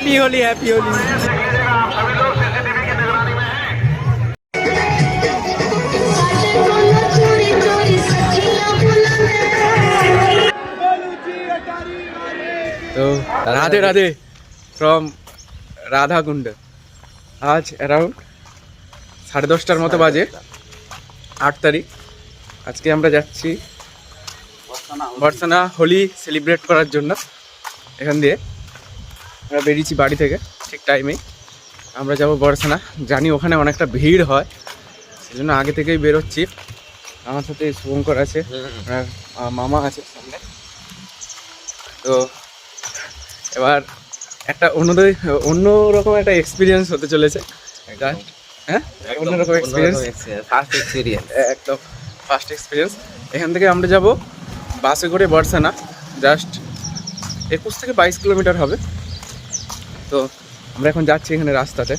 Happy Holi happy Holi. तो Radhe Radhe from Radha Kund. आज around 10:30টার মতো বাজে, 8 তারিখ। আজকে আমরা যাচ্ছি বর্ষানা হোলি সেলিব্রেট করার জন্য। এখান দিয়ে আমরা বেরিয়েছি বাড়ি থেকে ঠিক টাইমেই। আমরা যাব বর্ষানা। জানি ওখানে অনেকটা ভিড় হয়, সেই জন্য আগে থেকেই বেরোচ্ছি। আমার সাথে শুভঙ্কর আছে, মামা আছে সামনে। তো এবার একটা অন্যরকম একটা এক্সপিরিয়েন্স হতে চলেছে। হ্যাঁ, অন্যরকম এক্সপিরিয়েন্স, একদম ফার্স্ট এক্সপিরিয়েন্স। এখান থেকে আমরা যাব বাসে করে বর্ষানা, জাস্ট 21 থেকে 22 কিলোমিটার হবে। তো আমরা এখন যাচ্ছি এখানে রাস্তাতে।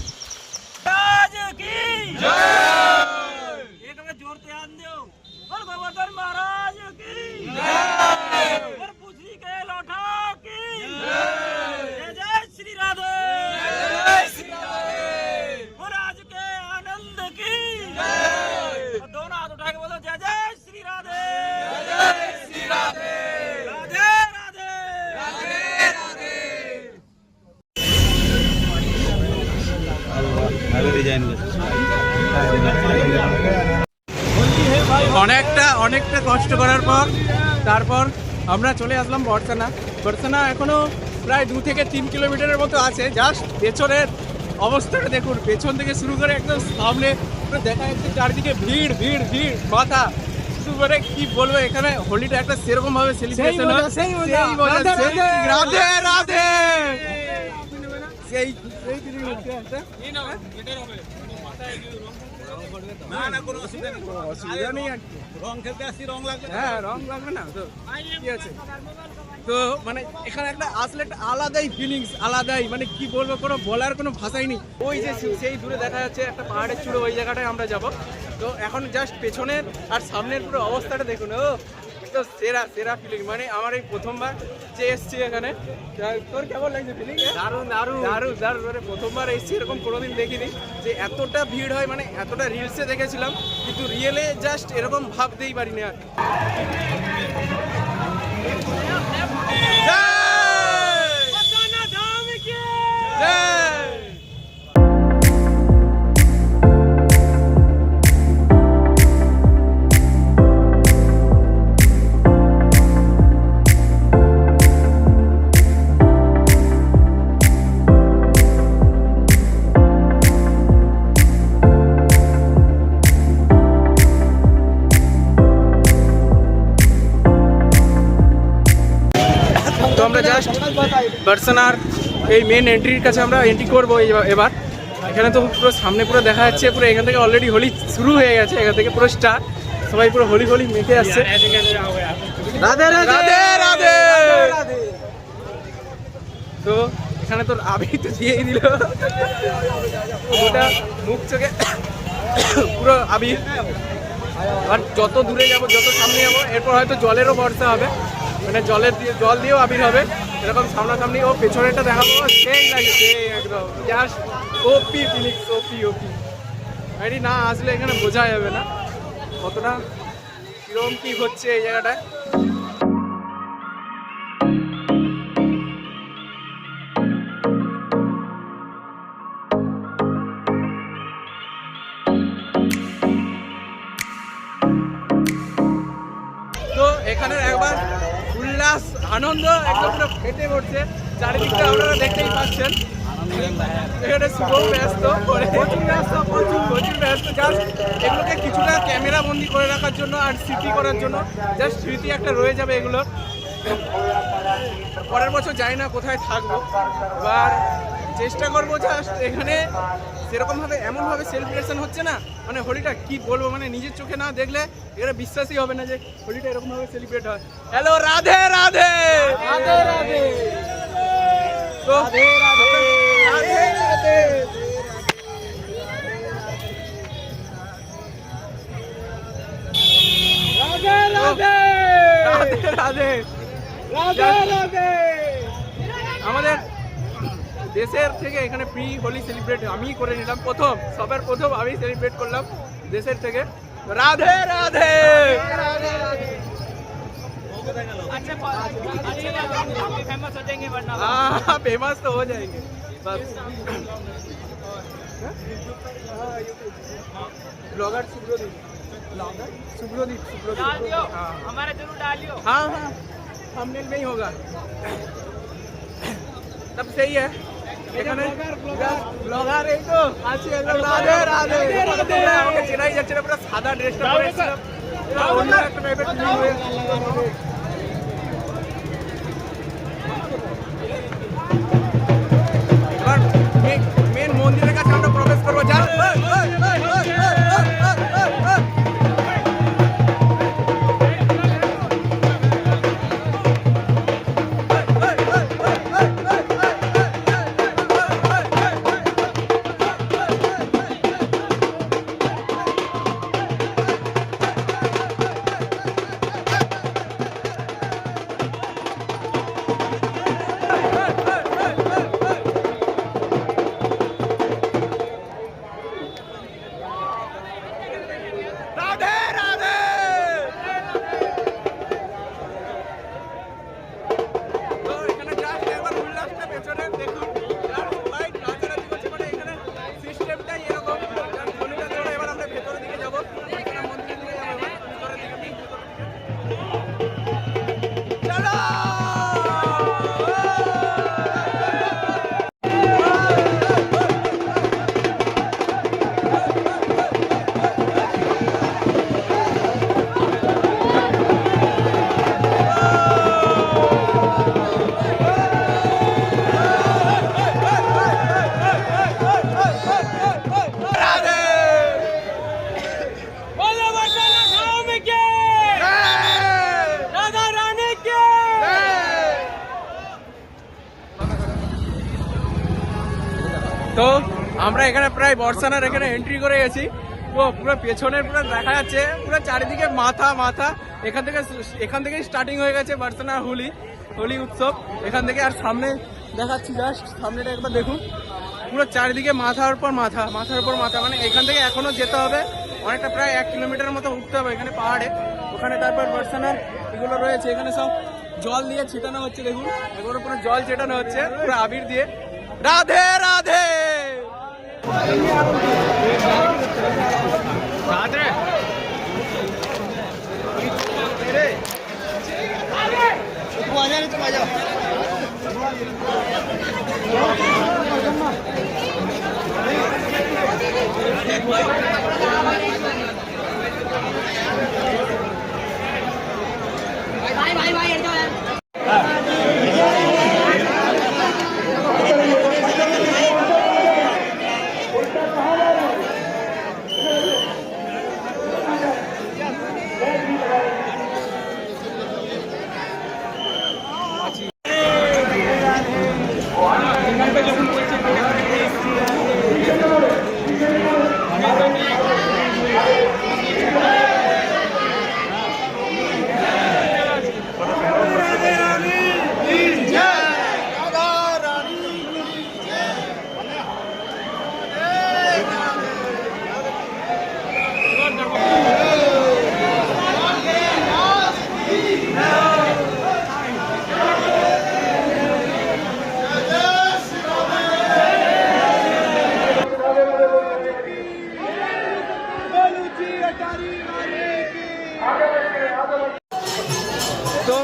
অনেকটা কষ্ট করার পর তারপর আমরা চলে আসলাম বর্ষানা। এখনো প্রায় 2 থেকে 3 কিলোমিটারের মতো আছে। জাস্ট পেছনের অবস্থাটা দেখুন, পেছন থেকে শুরু করে একদম সামনে দেখা যাচ্ছে চারিদিকে ভিড় ভিড় ভিড় মাথা। শুধু মানে কি বলবো, এখানে হোলিটা একটা সেরকম ভাবে সেলিব্রেশন হয়। রাধে রাধে। সেই অসুবিধা নেই, রং খেলতে আসছি, রং লাগবে। হ্যাঁ, রং লাগবে না তো কি আছে। তো মানে এখানে একটা আসলে একটা আলাদাই ফিলিংস, আলাদাই মানে কি বলবো, কোনো বলার কোনো ভাষাই নেই। ওই যে সেই দূরে দেখা যাচ্ছে একটা পাহাড়ের চূড়ো, ওই জায়গাটায় আমরা যাব। তো এখন জাস্ট পেছনের আর সামনের পুরো অবস্থাটা দেখুন। ও তো সেরা ফিলিং। মানে আমার এই প্রথমবার যে এসছি এখানে। তোর কেমন লাগছে ফিলিং? দারুণ দারুণ দারুণ দারুণ। মানে প্রথমবার এসছি, এরকম কোনোদিন দেখিনি যে এতটা ভিড় হয়। মানে এতটা রিলসে দেখেছিলাম, কিন্তু রিয়েলে জাস্ট এরকম ভাবতেই পারিনি আর। বর্ষানার এই মেন এন্ট্রির কাছে আমরা এন্ট্রি করবো এবার। এখানে তো পুরো সামনে পুরো দেখা যাচ্ছে, পুরো এখান থেকে অলরেডি হোলি শুরু হয়ে গেছে। এখান থেকে পুরো স্টার্ট, সবাই পুরো হোলি হোলি মেখে আসছে। রাধে রাধে রাধে। তো এখানে তো আবির তো দিয়েই দিল, ওটা মুখ চোখে পুরো আবির। আর যত দূরে যাবো, যত সামনে যাবো, এরপর হয়তো জলেরও বর্ষা হবে। মানে জল দিয়েও আবির হবে, এরকম সামনাসামনি। ও পেছনেটা দেখাবো, সেই লাগে, সেই একদম জাস্ট ওপি ফিলিংস, ওপি। আরে না আসলে এখানে বোঝা যাবে না কতটা কিরকম কি হচ্ছে এই জায়গাটায়। তো এখানে একবার উল্লাস আনন্দ একদম পুরো ফেটে পড়ছে চারিদিকটা, আপনারা দেখতেই পাচ্ছেন। এখানে শুভও ব্যস্ত, প্রচুর ব্যস্ত। জাস্ট এগুলোকে কিছুটা ক্যামেরা বন্দি করে রাখার জন্য আর স্মৃতি করার জন্য, জাস্ট স্মৃতি একটা রয়ে যাবে এগুলো। পরের বছর যাই না কোথায় থাকবো, এবার চেষ্টা করবো জাস্ট এখানে সেরকমভাবে এমনভাবে সেলিব্রেশন হচ্ছে না, মানে হোলিটা কি বলবো, মানে নিজের চোখে না দেখলে এটা বিশ্বাসই হবে না যে হোলিটা এরকমভাবে সেলিব্রেট হয়। হ্যালো, রাধে রাধে রাধে রাধে। তো রাধে রাধে রাধে রাধে। রাধে রাধে রাধে রাধে। আমাদের দেশের থেকে এখানে প্রি হোলি সেলিব্রেট আমি করে নিলাম, প্রথম সবার প্রথম আমি সেলিব্রেট করলাম দেশের থেকে। রাধে রাধে। हाँ फेमस तो हो जाएंगे बस। ब्लॉगर सुब्रोदीप, सुब्रोदीप हमारा जरूर डालियो। हाँ हाँ थंबनेल में ही होगा तब सही है। এখানে ব্লগার এই তো আছি একদম। রাধে রাধে রাধে। আমাকে চেনাই যাচ্ছে না, পুরো সাদা ড্রেসটা পরে এসেছিলাম, অন্য একটা টাইপের ফিলিং হয়ে। এবার মেন মন্দিরের কাছে আমরা প্রবেশ করবো। যা তো আমরা এখানে প্রায় বর্ষানার এখানে এন্ট্রি করে গেছি। ও পুরো পেছনের পুরো দেখা যাচ্ছে পুরো চারিদিকে মাথা মাথা। এখান থেকে স্টার্টিং হয়ে গেছে বর্ষানার হোলি উৎসব এখান থেকে। আর সামনে দেখাচ্ছি, জাস্ট সামনেটা একবার দেখুন, পুরো চারিদিকে মাথার উপর মাথা, মাথার উপর মাথা। মানে এখান থেকে এখনো যেতে হবে অনেকটা, প্রায় 1 কিলোমিটার মতো উঠতে হবে এখানে পাহাড়ে। ওখানে তারপর বর্ষানার এগুলো রয়েছে, এখানে সব জল দিয়ে ছিটানো হচ্ছে। দেখুন এগুলো পুরো জল ছিটানো হচ্ছে পুরো আবির দিয়ে। রাধে রাধে। তো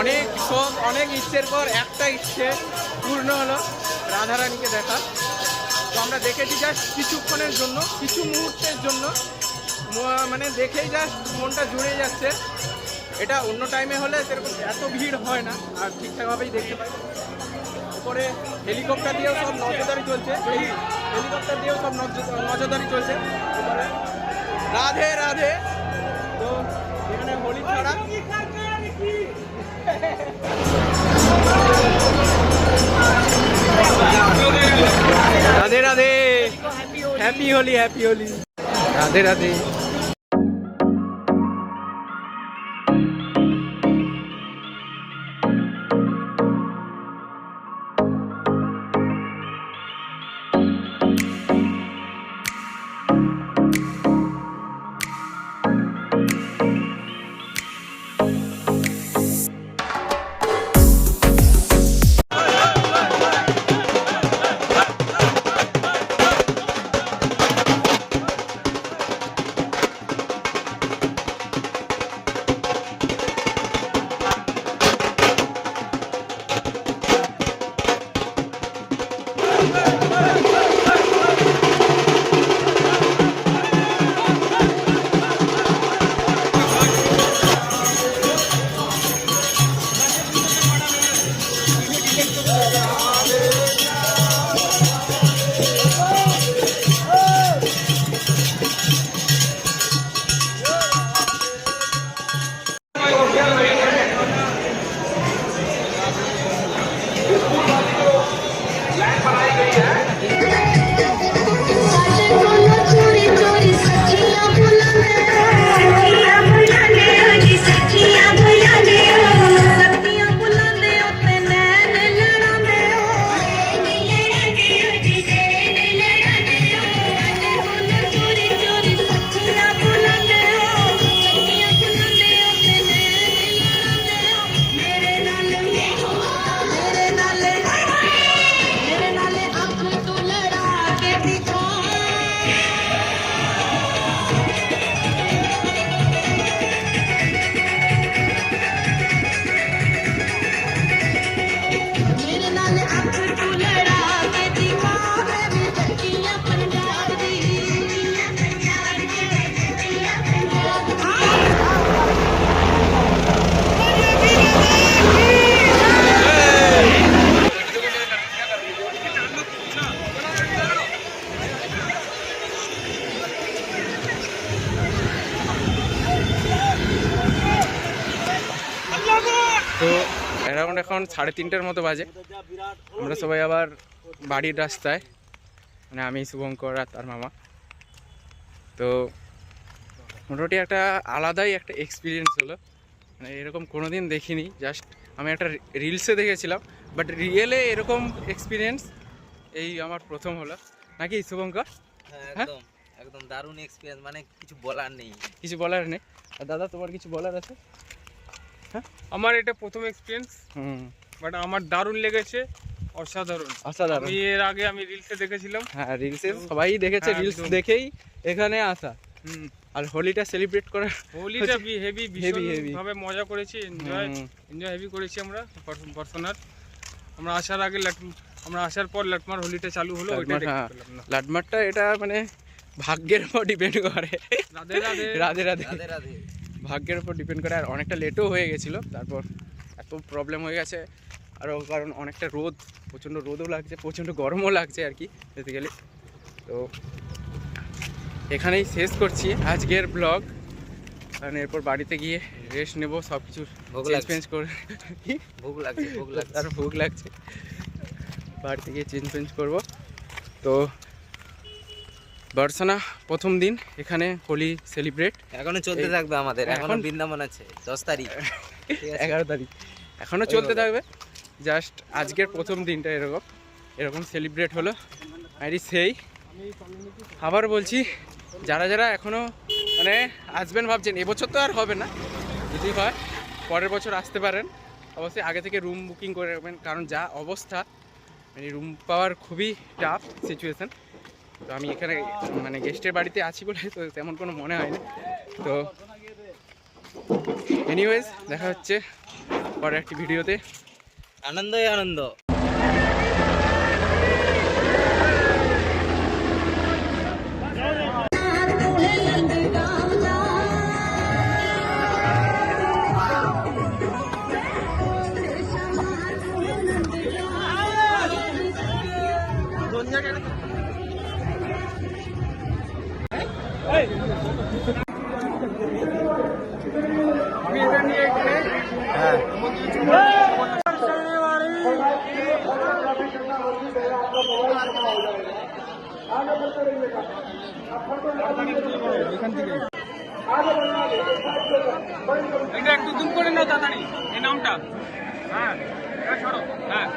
অনেক শখ, অনেক ইচ্ছের পর একটা ইচ্ছে পূর্ণ হলো, রাধারানীকে দেখা। তো আমরা দেখেছি জাস্ট কিছুক্ষণের জন্য, কিছু মুহূর্তের জন্য, মানে দেখেই জাস্ট মনটা জুড়ে যাচ্ছে। এটা অন্য টাইমে হলে সেরকম এত ভিড় হয় না, আর ঠিকঠাকভাবেই দেখতে পাই। উপরে হেলিকপ্টার দিয়েও সব নজরদারি চলছে, হেলিকপ্টার দিয়েও সব নজরদারি চলছে উপরে। রাধে রাধে। তো এখানে হোলি ছাড়া রাধে রাধে। Happy Holi, happy Holi. রাধে রাধে। তো অ্যারাউন্ড এখন 3:30টার মতো বাজে। আমরা সবাই আবার বাড়ির রাস্তায়, মানে আমি, শুভঙ্কর আর তার মামা। তো মোটামুটি একটা আলাদাই একটা এক্সপিরিয়েন্স হলো, মানে এরকম কোনোদিন দেখিনি। জাস্ট আমি একটা রিলসে দেখেছিলাম, বাট রিয়েলে এরকম এক্সপিরিয়েন্স এই আমার প্রথম হলো। নাকি শুভঙ্কর? হ্যাঁ, একদম দারুণ এক্সপিরিয়েন্স, মানে কিছু বলার নেই। কিছু বলার নেই। আর দাদা, তোমার কিছু বলার আছে? আমার এটা প্রথম এক্সপিরিয়েন্স, বাট আমার দারুণ লেগেছে, অসাধারণ। অসাধারণ। এর আগে আমি রিলসে দেখেছিলাম। হ্যাঁ, রিলসে সবাই দেখেছে, হ্যাঁ, রিলস একদম। দেখেই এখানে আসা। আর হোলিটা সেলিব্রেট করা, হোলিটা হেভি ভীষণ heavy। ভাবে মজা করেছি, এনজয় হেভি করেছি আমরা পার্সোনাল। আমরা আসার পর লাটমার হোলিটা চালু হলো, ওইটা দেখতে পেলাম না। লাটমারটা এটা মানে ভাগ্যের উপর ডিপেন্ড করে। রাধে রাধে রাধে রাধে। রাধে রাধে। ভাগ্যের উপর ডিপেন্ড করে। আর অনেকটা লেটও হয়ে গেছিলো, তারপর এত প্রবলেম হয়ে গেছে আরও, কারণ অনেকটা রোদ, প্রচণ্ড রোদও লাগছে, প্রচণ্ড গরমও লাগছে আর কি বেসিক্যালি। তো এখানেই শেষ করছি আজকের ব্লগ, কারণ এরপর বাড়িতে গিয়ে রেস্ট নেব, সব কিছু চেঞ্জ করে। ভোগ লাগছে আর ভোগ লাগছে, বাড়িতে গিয়ে চেঞ্জ করবো। তো বর্ষনা প্রথম দিন এখানে হোলি সেলিব্রেট এখনো চলতে থাকবে আমাদের, এখনো বৃন্দাবন আছে 10 তারিখ 11 তারিখ এখনও চলতে থাকবে। জাস্ট আজকের প্রথম দিনটা এরকম সেলিব্রেট হলো। আর সেই আবার বলছি, যারা যারা এখনও মানে আসবেন ভাবছেন, এবছর তো আর হবে না, যদি হয় পরের বছর আসতে পারেন। অবশ্যই আগে থেকে রুম বুকিং করে রাখবেন, কারণ যা অবস্থা, মানে রুম পাওয়ার খুবই টাফ সিচুয়েশান। তো আমি এখানে মানে গেস্টের বাড়িতে আছি বলে তো তেমন কোনো মনে হয়নি। তো এনিওয়েজ, দেখা হচ্ছে পরের একটি ভিডিওতে। আনন্দই আনন্দ। এটা একটু জুম করে নাও তাড়াতাড়ি, এই নামটা। হ্যাঁ, এটা ছাড়ো। হ্যাঁ,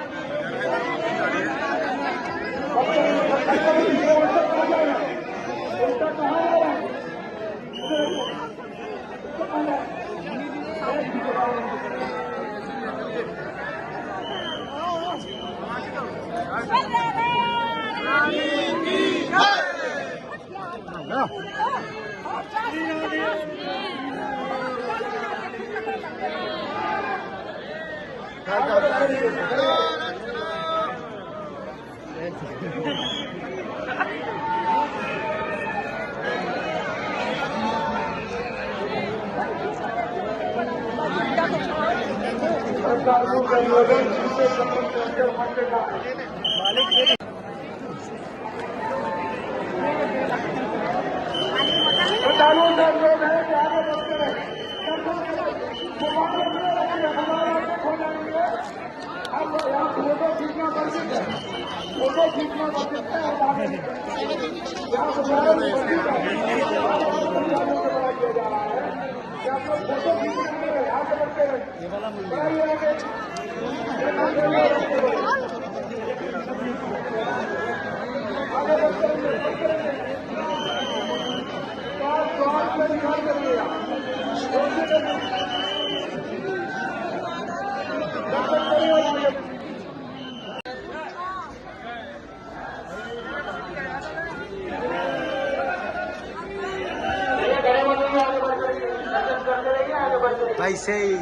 भाई सही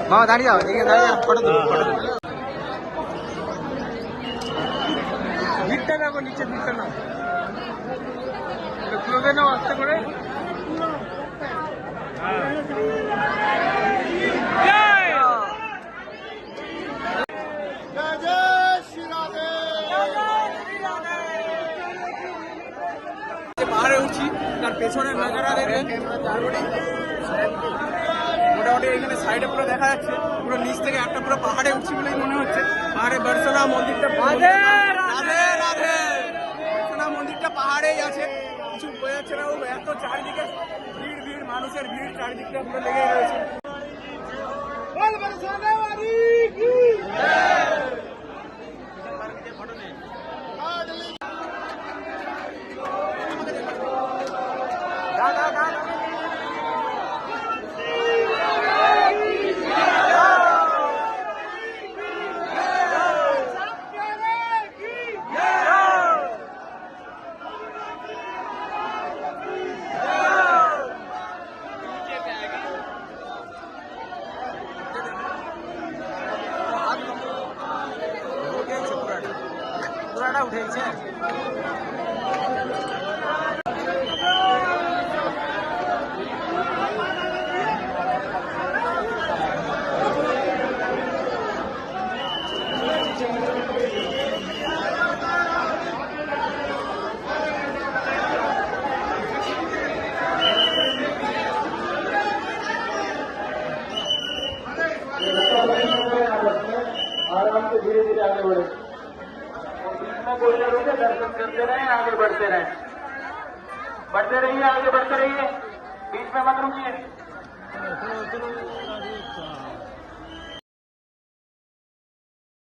मामा दाঁড়িয়ে যাও এদিকে দাঁড়িয়ে যাও ফটো তুলো ভিড়টা দেখো নিচে ভিড়টা না ক্লোজে নাও আস্তে করে পাহাড়ে উঠছি তার পেছনের নজারা দেখবেন মোটামুটি এখানে সাইডে পুরো দেখা যাচ্ছে পুরো নিচ থেকে একটা পুরো পাহাড়ে উঠছি বলেই মনে হচ্ছে পাহাড়ে বর্ষনা মন্দিরটা বর্ষনা মন্দিরটা পাহাড়েই আছে কিছু বোঝা যাচ্ছে না এত চারিদিকে ভিড় মানুষের ভিড় চারিদিকটা পুরো লেগে রয়েছে পুরাটা উঠেছে आराम से धीरे धीरे आगे बढ़े दर्शन करते रहे आगे बढ़ते रहे आगे बढ़ते रहिए बीच में मत रुकिए